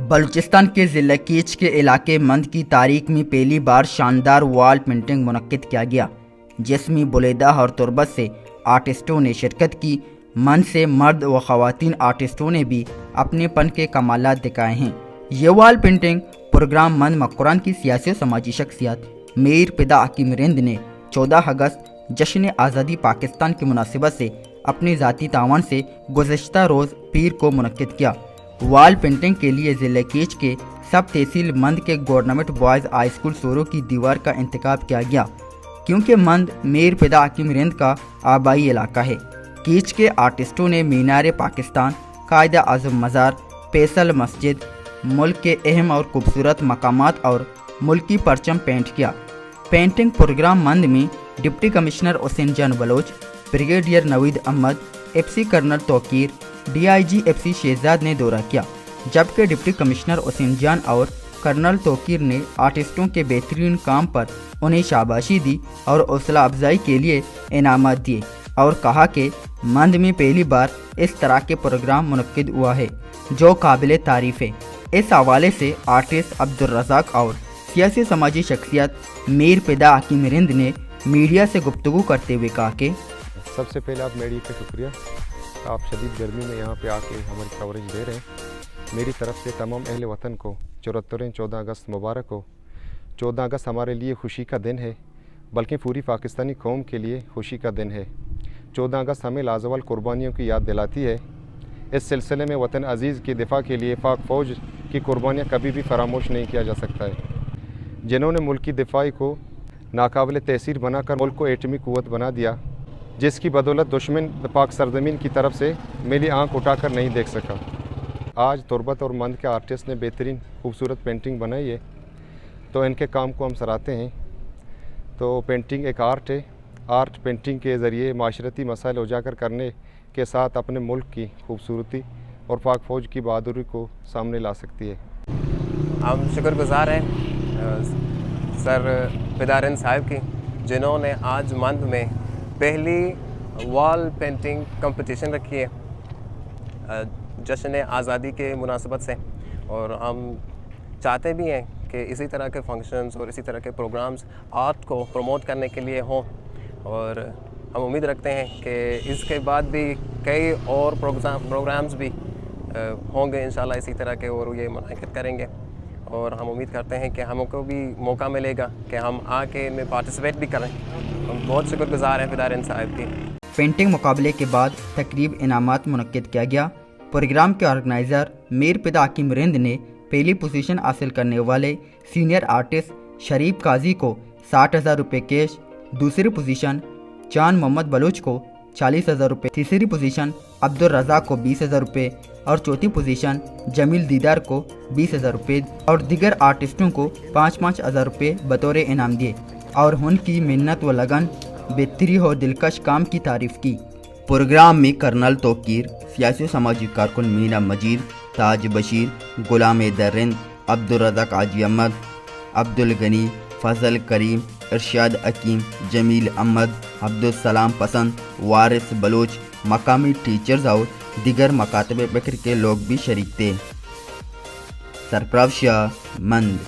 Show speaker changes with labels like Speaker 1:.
Speaker 1: बलूचिस्तान के ज़िला कीच के इलाके मंद की तारीख में पहली बार शानदार वॉल पेंटिंग मुनक्किद किया गया, जिसमें बुलेदा और तुर्बत से आर्टिस्टों ने शिरकत की। मंद से मर्द व ख़वातीन आर्टिस्टों ने भी अपने पन के कमालात दिखाए हैं। ये वॉल पेंटिंग प्रोग्राम मंद मकुरान की सियासी और समाजी शख्सियत मीर पिदा हकीम रिंद ने 14 अगस्त जश्न आज़ादी पाकिस्तान की मुनासिबत से अपनी ज़ाती तावन से गुज़श्ता रोज़ पीर को मुनक्किद किया। वॉल पेंटिंग के लिए ज़िले कीच के सब तहसील मंद के गवर्नमेंट बॉयज़ हाई स्कूल सोरो की दीवार का इंतखाब किया गया, क्योंकि मंद मीर पिदा हकीम रिंद का आबाई इलाका है। कीच के आर्टिस्टों ने मीनार पाकिस्तान, कायदा आज़म मज़ार, फैसल मस्जिद, मुल्क के अहम और खूबसूरत मकामात और मुल्की परचम पेंट किया। पेंटिंग प्रोग्राम मंद में deputy commissioner Hussain Jan Baloch, brigadier Naveed Ahmed, FC colonel Tauqeer, DIG FC Shahzad ने दौरा किया, जबकि डिप्टी कमिश्नर हुसैन जान और कर्नल तौकीर ने आर्टिस्टों के बेहतरीन काम पर उन्हें शाबाशी दी और हौसला अफजाई के लिए इनामात दिए और कहा कि मंद में पहली बार इस तरह के प्रोग्राम मुनक्किद हुआ है जो काबिल तारीफ़ है। इस हवाले से आर्टिस्ट अब्दुल रज़ाक और सियासी समाजी शख्सियत मीर पिदा हकीम रिंद ने मीडिया से गुफ्तगू करते हुए कहा कि
Speaker 2: सबसे पहले आप मीडिया का शुक्रिया, आप शदीद गर्मी में यहाँ पे आके हमारी कवरेज दे रहे हैं। मेरी तरफ से तमाम अहल वतन को 14 अगस्त मुबारक हो। 14 अगस्त हमारे लिए खुशी का दिन है, बल्कि पूरी पाकिस्तानी कौम के लिए खुशी का दिन है। 14 अगस्त हमें लाजवाल कुर्बानियों की याद दिलाती है। इस सिलसिले में वतन अज़ीज़ की दिफा के लिए पाक फ़ौज की कुर्बानियाँ कभी भी फरामोश नहीं किया जा सकता है। जिन्होंने मुल्क की दिफाई को नाकाबिल तहसीर बनाकर मुल्क को एटमी क़ुव्वत बना दिया, जिसकी बदौलत दुश्मन पाक सरजमीन की तरफ से मेरी आंख उठाकर नहीं देख सका। आज तुर्बत और मंद के आर्टिस्ट ने बेहतरीन खूबसूरत पेंटिंग बनाई है, तो इनके काम को हम सराहते हैं। तो पेंटिंग एक आर्ट है। आर्ट पेंटिंग के ज़रिए माशरती मसाइल उजागर करने के साथ अपने मुल्क की खूबसूरती और पाक फ़ौज की बहादुरी को सामने ला सकती है।
Speaker 3: हम शुक्रगुज़ार हैं सर पिदा रिंद साहब की, जिन्होंने आज मंद में पहली वॉल पेंटिंग कंपटीशन रखी है जश्न आज़ादी के मुनासबत से, और हम चाहते भी हैं कि इसी तरह के फंक्शंस और इसी तरह के प्रोग्राम्स आर्ट को प्रमोट करने के लिए हों, और हम उम्मीद रखते हैं कि इसके बाद भी कई और प्रोग्राम्स भी होंगे इंशाल्लाह इसी तरह के, और ये मुनाक़िद करेंगे। और हम उम्मीद करते हैं कि हमको भी मौका मिलेगा कि हम आके इनमें पार्टिसिपेट भी करें। हम बहुत शुक्रगुज़ार हैं पिदा रिंद साहब की।
Speaker 1: पेंटिंग मुकाबले के बाद तकरीब इनामात मुनक्किद किया गया। प्रोग्राम के ऑर्गेनाइज़र मीर पिदा हकीम रिंद ने पहली पोजीशन हासिल करने वाले सीनियर आर्टिस्ट शरीफ काजी को 60,000 रुपये कैश, दूसरी पोजीशन चांद मोहम्मद बलूच को 40,000 रुपये, तीसरी पोजीशन अब्दुल रज़ाक को 20,000 रुपये और चौथी पोजीशन जमील दीदार को 20,000 रुपये और दीगर आर्टिस्टों को 5,000 रुपये बतौर इनाम दिए और उनकी मेहनत व लगन, बेहतरी और दिलकश काम की तारीफ़ की। प्रोग्राम में कर्नल तौकीर, सियासी समाजी कारकुन मीना मजीद, ताज बशीर, गुलाम दरिंद, अब्दुल रज़ाक हाजी अहमद, अब्दुल गनी, फजल करीम, इरशाद हकीम, जमील अहमद, अब्दुल सलाम पसंद, वारिस बलोच, मकामी टीचर्स और दिगर मकातब फ़िक्र के लोग भी शरीक थे। सरफराज शाह, मंद।